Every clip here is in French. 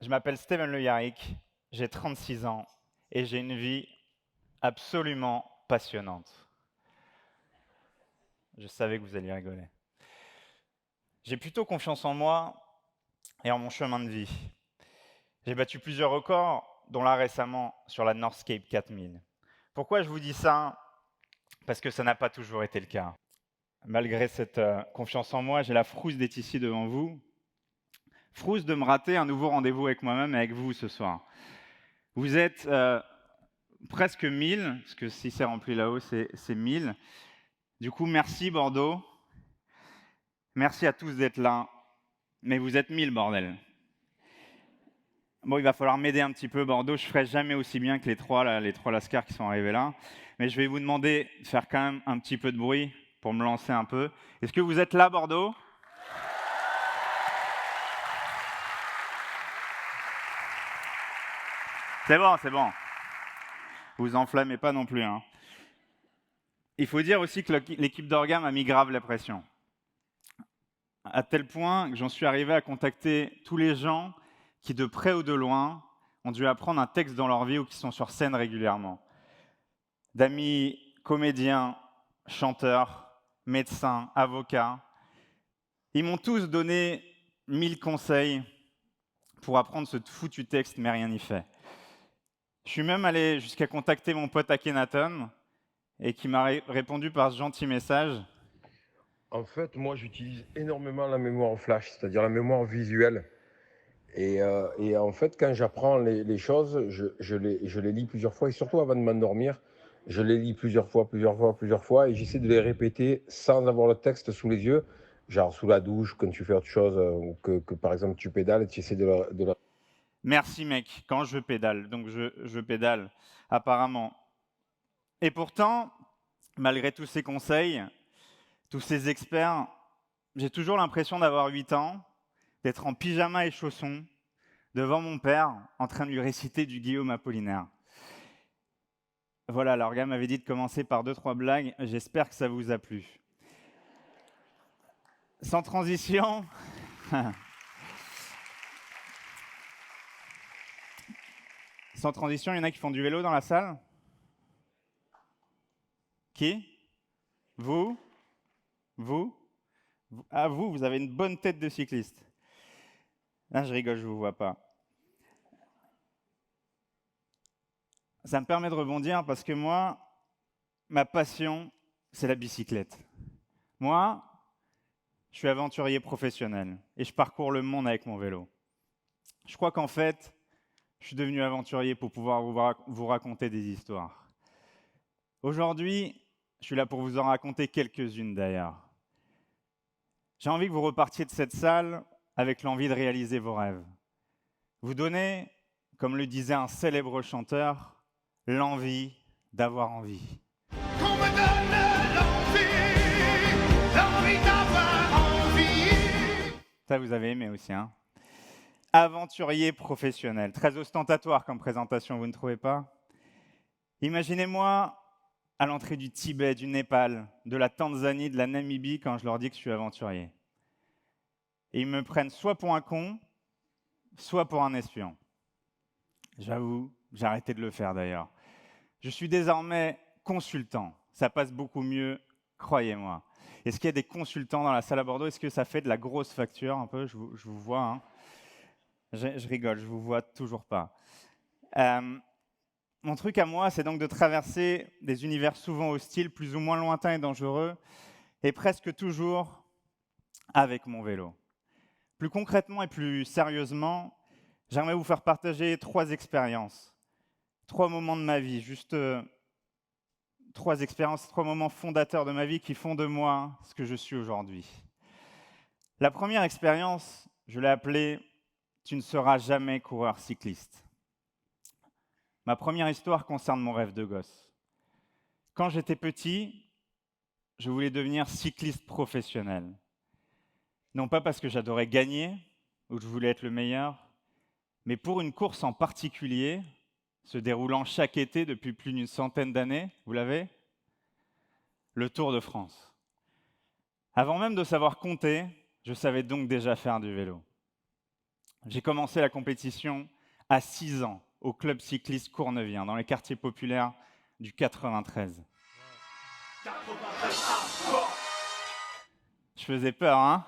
Je m'appelle Steven Le Yarrick, j'ai 36 ans et j'ai une vie absolument passionnante. Je savais que vous alliez rigoler. J'ai plutôt confiance en moi et en mon chemin de vie. J'ai battu plusieurs records, dont là récemment sur la Northscape 4000. Pourquoi je vous dis ça? Parce que ça n'a pas toujours été le cas. Malgré cette confiance en moi, j'ai la frousse d'être ici devant vous. Frousse de me rater un nouveau rendez-vous avec moi-même et avec vous ce soir. Vous êtes presque 1000, parce que si c'est rempli là-haut, c'est 1000. Du coup, merci Bordeaux. Merci à tous d'être là. Mais vous êtes 1000, bordel. Bon, il va falloir m'aider un petit peu, Bordeaux. Je ferai jamais aussi bien que les trois Lascars qui sont arrivés là. Mais je vais vous demander de faire quand même un petit peu de bruit pour me lancer un peu. Est-ce que vous êtes là, Bordeaux? C'est bon, c'est bon. Vous enflammez pas non plus, hein. Il faut dire aussi que l'équipe d'Orga m'a mis grave la pression. À tel point que j'en suis arrivé à contacter tous les gens qui, de près ou de loin, ont dû apprendre un texte dans leur vie ou qui sont sur scène régulièrement. D'amis comédiens, chanteurs, médecins, avocats. Ils m'ont tous donné 1000 conseils pour apprendre ce foutu texte, mais rien n'y fait. Je suis même allé jusqu'à contacter mon pote Akhenaton, et qui m'a répondu par ce gentil message. En fait, moi, j'utilise énormément la mémoire flash, c'est-à-dire la mémoire visuelle. Et en fait, quand j'apprends les choses, je les lis plusieurs fois, et surtout avant de m'endormir, je les lis plusieurs fois, et j'essaie de les répéter sans avoir le texte sous les yeux, genre sous la douche, quand tu fais autre chose, ou que par exemple tu pédales, et tu essaies de la... Merci mec, quand je pédale, donc je pédale apparemment. Et pourtant, malgré tous ces conseils, tous ces experts, j'ai toujours l'impression d'avoir 8 ans, d'être en pyjama et chaussons, devant mon père, en train de lui réciter du Guillaume Apollinaire. Voilà, l'organe m'avait dit de commencer par 2-3 blagues, j'espère que ça vous a plu. Sans transition, sans transition, il y en a qui font du vélo dans la salle? Qui? Vous? Vous? Ah, vous avez une bonne tête de cycliste. Là, je rigole, je vous vois pas. Ça me permet de rebondir parce que moi, ma passion, c'est la bicyclette. Moi, je suis aventurier professionnel et je parcours le monde avec mon vélo. Je crois qu'en fait, je suis devenu aventurier pour pouvoir vous raconter des histoires. Aujourd'hui, je suis là pour vous en raconter quelques-unes d'ailleurs. J'ai envie que vous repartiez de cette salle avec l'envie de réaliser vos rêves. Vous donnez, comme le disait un célèbre chanteur, l'envie d'avoir envie. Qu'on me donne l'envie d'avoir envie. Ça, vous avez aimé aussi, hein? Aventurier professionnel, très ostentatoire comme présentation, vous ne trouvez pas? Imaginez-moi à l'entrée du Tibet, du Népal, de la Tanzanie, de la Namibie, quand je leur dis que je suis aventurier. Et ils me prennent soit pour un con, soit pour un espion. J'avoue, j'ai arrêté de le faire d'ailleurs. Je suis désormais consultant. Ça passe beaucoup mieux, croyez-moi. Est-ce qu'il y a des consultants dans la salle à Bordeaux? Est-ce que ça fait de la grosse facture un peu? Je vous vois, hein. Je rigole, je vous vois toujours pas. Mon truc à moi, c'est donc de traverser des univers souvent hostiles, plus ou moins lointains et dangereux, et presque toujours avec mon vélo. Plus concrètement et plus sérieusement, j'aimerais vous faire partager 3 expériences, 3 moments de ma vie, juste 3 expériences, 3 moments fondateurs de ma vie qui font de moi ce que je suis aujourd'hui. La première expérience, je l'ai appelée « Tu ne seras jamais coureur cycliste ». Ma première histoire concerne mon rêve de gosse. Quand j'étais petit, je voulais devenir cycliste professionnel. Non pas parce que j'adorais gagner ou que je voulais être le meilleur, mais pour une course en particulier, se déroulant chaque été depuis plus d'une centaine d'années, vous l'avez? Le Tour de France. Avant même de savoir compter, je savais donc déjà faire du vélo. J'ai commencé la compétition à 6 ans au club cycliste Cournevien, dans les quartiers populaires du 93. Je faisais peur, hein?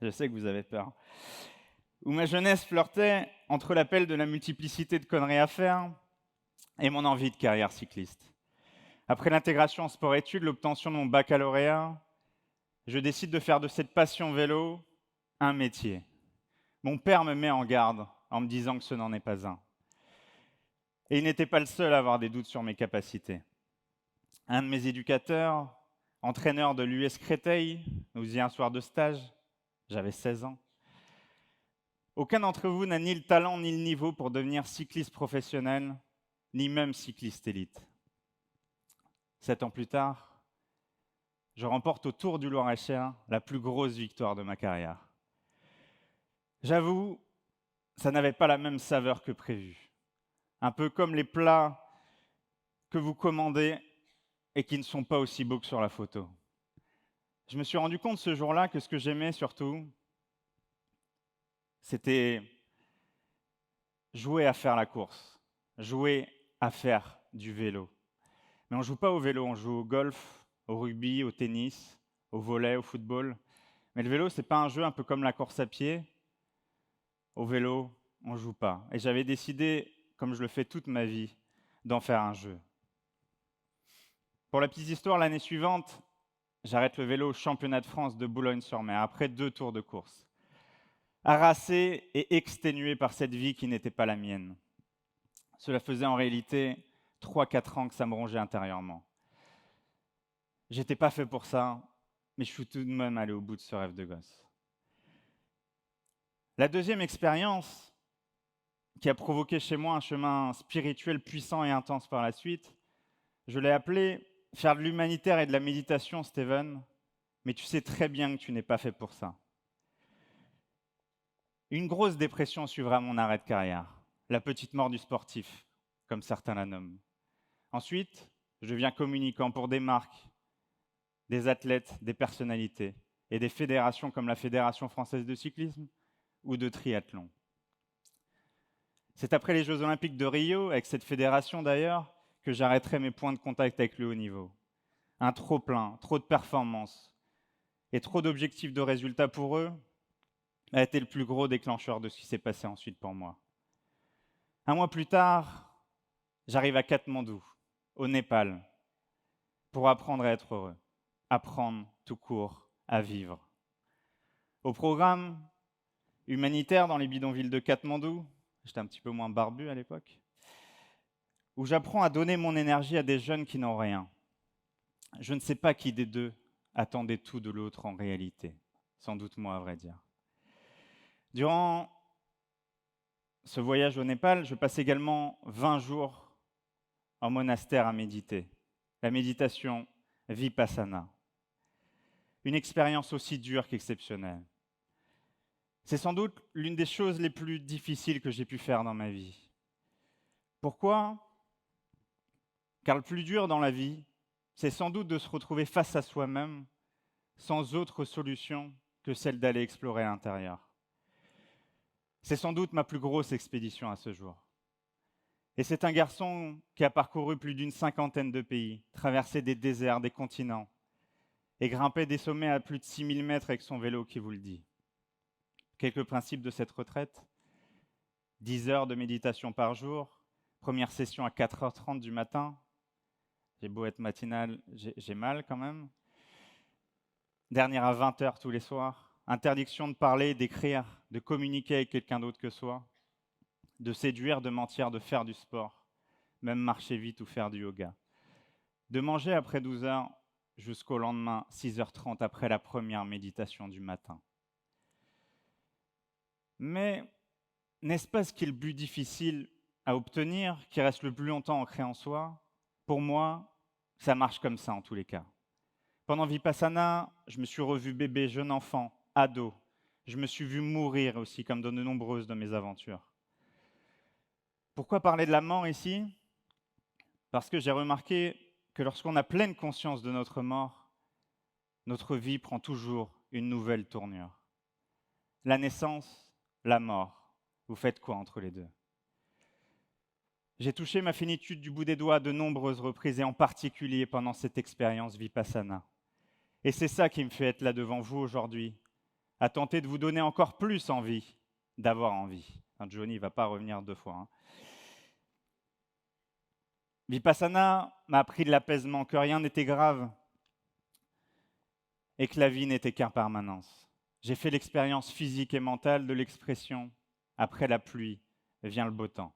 Je sais que vous avez peur. Où ma jeunesse flirtait entre l'appel de la multiplicité de conneries à faire et mon envie de carrière cycliste. Après l'intégration en sport-études, l'obtention de mon baccalauréat, je décide de faire de cette passion vélo un métier. Mon père me met en garde en me disant que ce n'en est pas un. Et il n'était pas le seul à avoir des doutes sur mes capacités. Un de mes éducateurs, entraîneur de l'US Créteil, nous faisait un soir de stage, j'avais 16 ans. Aucun d'entre vous n'a ni le talent ni le niveau pour devenir cycliste professionnel, ni même cycliste élite. 7 ans plus tard, je remporte au Tour du Loir-et-Cher la plus grosse victoire de ma carrière. J'avoue, ça n'avait pas la même saveur que prévu. Un peu comme les plats que vous commandez et qui ne sont pas aussi beaux que sur la photo. Je me suis rendu compte ce jour-là que ce que j'aimais surtout, c'était jouer à faire la course, jouer à faire du vélo. Mais on ne joue pas au vélo, on joue au golf, au rugby, au tennis, au volley, au football. Mais le vélo, ce n'est pas un jeu un peu comme la course à pied. Au vélo, on ne joue pas. Et j'avais décidé, comme je le fais toute ma vie, d'en faire un jeu. Pour la petite histoire, l'année suivante, j'arrête le vélo au championnat de France de Boulogne-sur-Mer, après 2 tours de course. Harassé et exténué par cette vie qui n'était pas la mienne. Cela faisait en réalité 3-4 ans que ça me rongeait intérieurement. J'étais pas fait pour ça, mais je suis tout de même allé au bout de ce rêve de gosse. La deuxième expérience qui a provoqué chez moi un chemin spirituel puissant et intense par la suite, je l'ai appelé « Faire de l'humanitaire et de la méditation, Steven, mais tu sais très bien que tu n'es pas fait pour ça ». Une grosse dépression suivra mon arrêt de carrière, la petite mort du sportif, comme certains la nomment. Ensuite, je deviens communicant pour des marques, des athlètes, des personnalités et des fédérations comme la Fédération française de cyclisme ou de triathlon. C'est après les Jeux Olympiques de Rio, avec cette fédération d'ailleurs, que j'arrêterai mes points de contact avec le haut niveau. Un trop-plein, trop de performances et trop d'objectifs de résultats pour eux a été le plus gros déclencheur de ce qui s'est passé ensuite pour moi. 1 mois plus tard, j'arrive à Katmandou, au Népal, pour apprendre à être heureux, apprendre tout court à vivre. Au programme humanitaire dans les bidonvilles de Katmandou, j'étais un petit peu moins barbu à l'époque, où j'apprends à donner mon énergie à des jeunes qui n'ont rien. Je ne sais pas qui des deux attendait tout de l'autre en réalité, sans doute moi à vrai dire. Durant ce voyage au Népal, je passe également 20 jours en monastère à méditer. La méditation Vipassana. Une expérience aussi dure qu'exceptionnelle. C'est sans doute l'une des choses les plus difficiles que j'ai pu faire dans ma vie. Pourquoi ? Car le plus dur dans la vie, c'est sans doute de se retrouver face à soi-même sans autre solution que celle d'aller explorer à l'intérieur. C'est sans doute ma plus grosse expédition à ce jour. Et c'est un garçon qui a parcouru plus d'une 50aine de pays, traversé des déserts, des continents, et grimpé des sommets à plus de 6000 mètres avec son vélo qui vous le dit. Quelques principes de cette retraite. 10 heures de méditation par jour, première session à 4h30 du matin. J'ai beau être matinal, j'ai mal quand même. Dernière à 20h tous les soirs. Interdiction de parler, d'écrire, de communiquer avec quelqu'un d'autre que soi, de séduire, de mentir, de faire du sport, même marcher vite ou faire du yoga. De manger après 12 heures jusqu'au lendemain, 6h30 après la première méditation du matin. Mais n'est-ce pas ce qui est le plus difficile à obtenir, qui reste le plus longtemps ancré en soi ? Pour moi, ça marche comme ça en tous les cas. Pendant Vipassana, je me suis revu bébé, jeune enfant, ado. Je me suis vu mourir aussi, comme dans de nombreuses de mes aventures. Pourquoi parler de la mort ici ? Parce que j'ai remarqué que lorsqu'on a pleine conscience de notre mort, notre vie prend toujours une nouvelle tournure. La naissance, la mort. Vous faites quoi entre les deux? J'ai touché ma finitude du bout des doigts de nombreuses reprises, et en particulier pendant cette expérience Vipassana. Et c'est ça qui me fait être là devant vous aujourd'hui, à tenter de vous donner encore plus envie d'avoir envie. Johnny ne va pas revenir 2 fois. Hein. Vipassana m'a appris de l'apaisement, que rien n'était grave et que la vie n'était qu'impermanence. J'ai fait l'expérience physique et mentale de l'expression « après la pluie vient le beau temps ».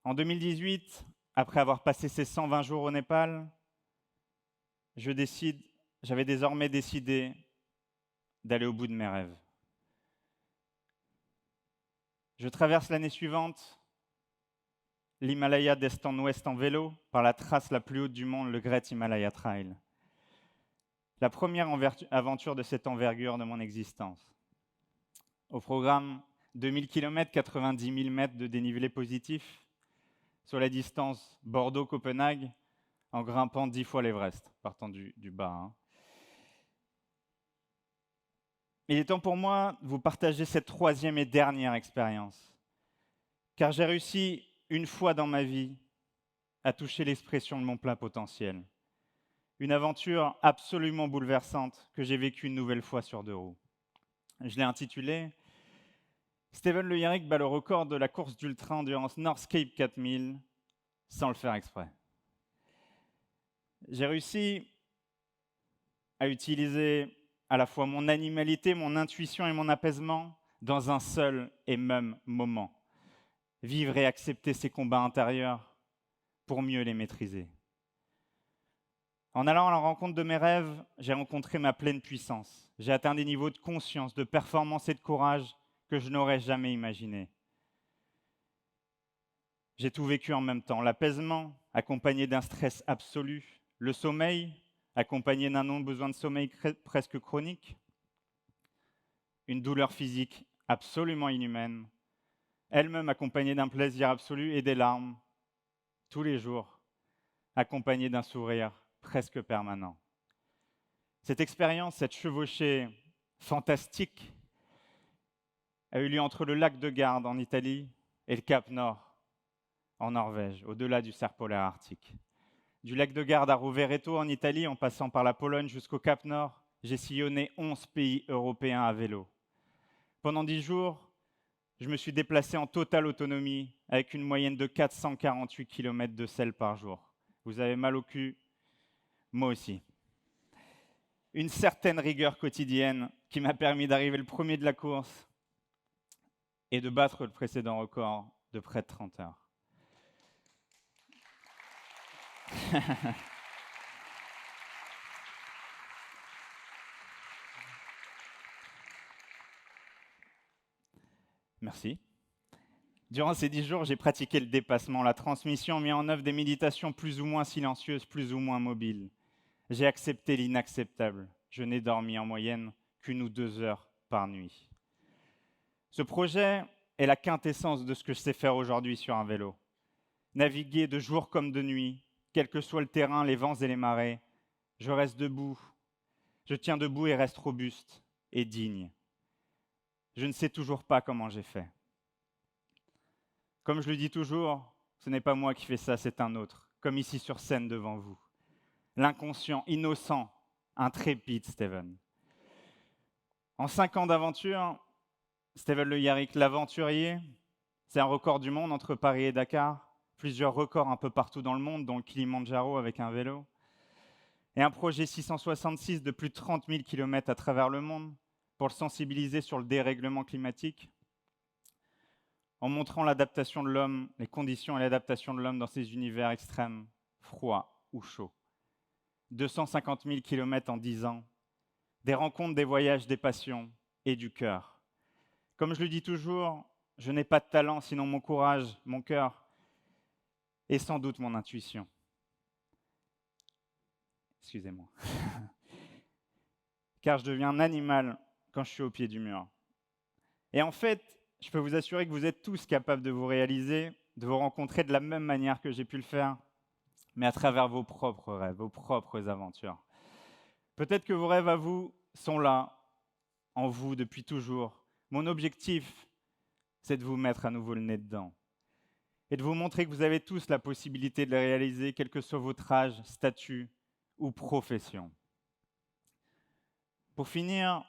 En 2018, après avoir passé ces 120 jours au Népal, j'avais désormais décidé d'aller au bout de mes rêves. Je traverse l'année suivante l'Himalaya d'est en ouest en vélo par la trace la plus haute du monde, le Great Himalaya Trail. La première aventure de cette envergure de mon existence. Au programme, 2000 km, 90 000 mètres de dénivelé positif, sur la distance Bordeaux-Copenhague, en grimpant 10 fois l'Everest, partant du bas. Hein. Il est temps pour moi de vous partager cette 3e et dernière expérience, car j'ai réussi une fois dans ma vie à toucher l'expression de mon plein potentiel. Une aventure absolument bouleversante que j'ai vécue une nouvelle fois sur 2 roues. Je l'ai intitulée « Steven Le Yarrick bat le record de la course d'ultra-endurance Northcape 4000 sans le faire exprès ». J'ai réussi à utiliser à la fois mon animalité, mon intuition et mon apaisement dans un seul et même moment. Vivre et accepter ces combats intérieurs pour mieux les maîtriser. En allant à la rencontre de mes rêves, j'ai rencontré ma pleine puissance. J'ai atteint des niveaux de conscience, de performance et de courage que je n'aurais jamais imaginés. J'ai tout vécu en même temps. L'apaisement, accompagné d'un stress absolu. Le sommeil, accompagné d'un non-besoin de sommeil presque chronique. Une douleur physique absolument inhumaine. Elle-même accompagnée d'un plaisir absolu et des larmes, tous les jours, accompagnée d'un sourire presque permanent. Cette expérience, cette chevauchée fantastique, a eu lieu entre le lac de Garde en Italie et le Cap Nord en Norvège, au-delà du cercle polaire arctique. Du lac de Garde à Rovereto en Italie, en passant par la Pologne jusqu'au Cap Nord, j'ai sillonné 11 pays européens à vélo. Pendant 10 jours, je me suis déplacé en totale autonomie avec une moyenne de 448 km de selle par jour. Vous avez mal au cul? Moi aussi. Une certaine rigueur quotidienne qui m'a permis d'arriver le premier de la course et de battre le précédent record de près de 30 heures. Merci. Durant ces 10 jours, j'ai pratiqué le dépassement, la transmission, mis en œuvre des méditations plus ou moins silencieuses, plus ou moins mobiles. J'ai accepté l'inacceptable. Je n'ai dormi en moyenne qu'1 ou 2 heures par nuit. Ce projet est la quintessence de ce que je sais faire aujourd'hui sur un vélo. Naviguer de jour comme de nuit, quel que soit le terrain, les vents et les marées, je reste debout. Je tiens debout et reste robuste et digne. Je ne sais toujours pas comment j'ai fait. Comme je le dis toujours, ce n'est pas moi qui fais ça, c'est un autre, comme ici sur scène devant vous. L'inconscient, innocent, intrépide Steven. En 5 ans d'aventure, Steven Le Yarrick, l'aventurier, c'est un record du monde entre Paris et Dakar, plusieurs records un peu partout dans le monde, dont le Kilimandjaro avec un vélo, et un projet 666 de plus de 30 000 km à travers le monde pour le sensibiliser sur le dérèglement climatique, en montrant l'adaptation de l'homme, les conditions et l'adaptation de l'homme dans ces univers extrêmes, froids ou chauds. 250 000 km en 10 ans, des rencontres, des voyages, des passions et du cœur. Comme je le dis toujours, je n'ai pas de talent, sinon mon courage, mon cœur et sans doute mon intuition. Excusez-moi. Car je deviens un animal quand je suis au pied du mur. Et en fait, je peux vous assurer que vous êtes tous capables de vous réaliser, de vous rencontrer de la même manière que j'ai pu le faire, mais à travers vos propres rêves, vos propres aventures. Peut-être que vos rêves à vous sont là, en vous depuis toujours, Mon objectif, c'est de vous mettre à nouveau le nez dedans et de vous montrer que vous avez tous la possibilité de le réaliser, quel que soit votre âge, statut ou profession. Pour finir,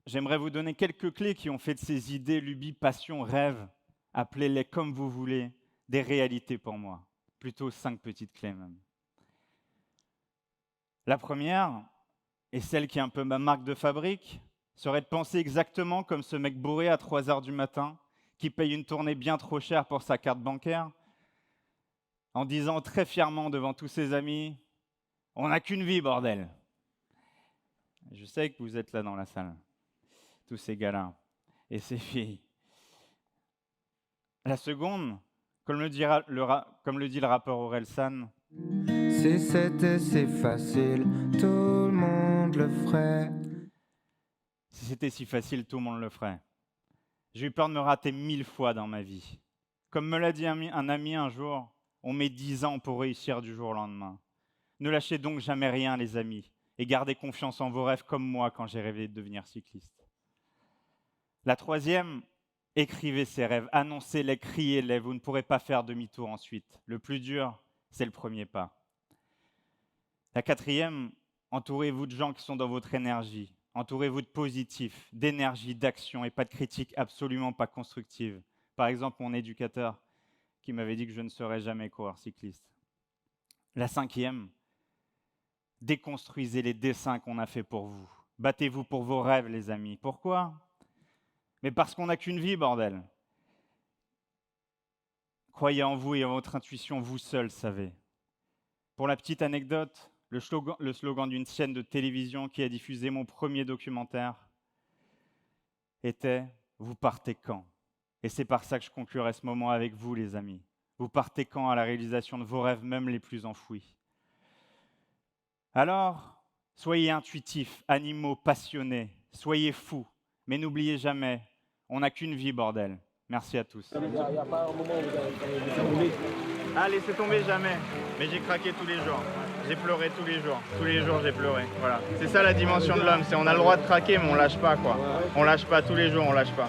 j'aimerais vous donner quelques clés qui ont fait de ces idées, lubies, passions, rêves, appelez-les comme vous voulez, des réalités pour moi. Plutôt 5 petites clés même. La première, et celle qui est un peu ma marque de fabrique, serait de penser exactement comme ce mec bourré à 3 heures du matin, qui paye une tournée bien trop chère pour sa carte bancaire, en disant très fièrement devant tous ses amis, « On n'a qu'une vie, bordel !» Je sais que vous êtes là dans la salle, tous ces gars-là et ces filles. La seconde, comme le dit le rappeur Orelsan, si c'était si facile, tout le monde le ferait. Si c'était si facile, tout le monde le ferait. J'ai eu peur de me rater 1000 fois dans ma vie. Comme me l'a dit un ami un jour, on met 10 ans pour réussir du jour au lendemain. Ne lâchez donc jamais rien, les amis, et gardez confiance en vos rêves comme moi quand j'ai rêvé de devenir cycliste. La troisième, écrivez ces rêves, annoncez-les, criez-les, vous ne pourrez pas faire demi-tour ensuite. Le plus dur, c'est le premier pas. La quatrième, entourez-vous de gens qui sont dans votre énergie. Entourez-vous de positifs, d'énergie, d'action et pas de critiques absolument pas constructives. Par exemple, mon éducateur qui m'avait dit que je ne serais jamais coureur cycliste. La cinquième, déconstruisez les dessins qu'on a faits pour vous. Battez-vous pour vos rêves, les amis. Pourquoi ? Mais parce qu'on n'a qu'une vie, bordel. Croyez en vous et en votre intuition, vous seuls savez. Pour la petite anecdote, le slogan d'une chaîne de télévision qui a diffusé mon premier documentaire était « Vous partez quand ?» Et c'est par ça que je conclurai ce moment avec vous, les amis. Vous partez quand à la réalisation de vos rêves, même les plus enfouis? Alors, soyez intuitifs, animaux, passionnés, soyez fous, mais n'oubliez jamais, on n'a qu'une vie, bordel. Merci à tous. Il n'y a pas un moment où vous avez roulé. Ah, laissez tomber jamais. Mais j'ai craqué tous les jours. J'ai pleuré tous les jours. Tous les jours, j'ai pleuré. Voilà. C'est ça la dimension de l'homme. C'est on a le droit de craquer, mais on lâche pas, quoi. On lâche pas tous les jours, on lâche pas.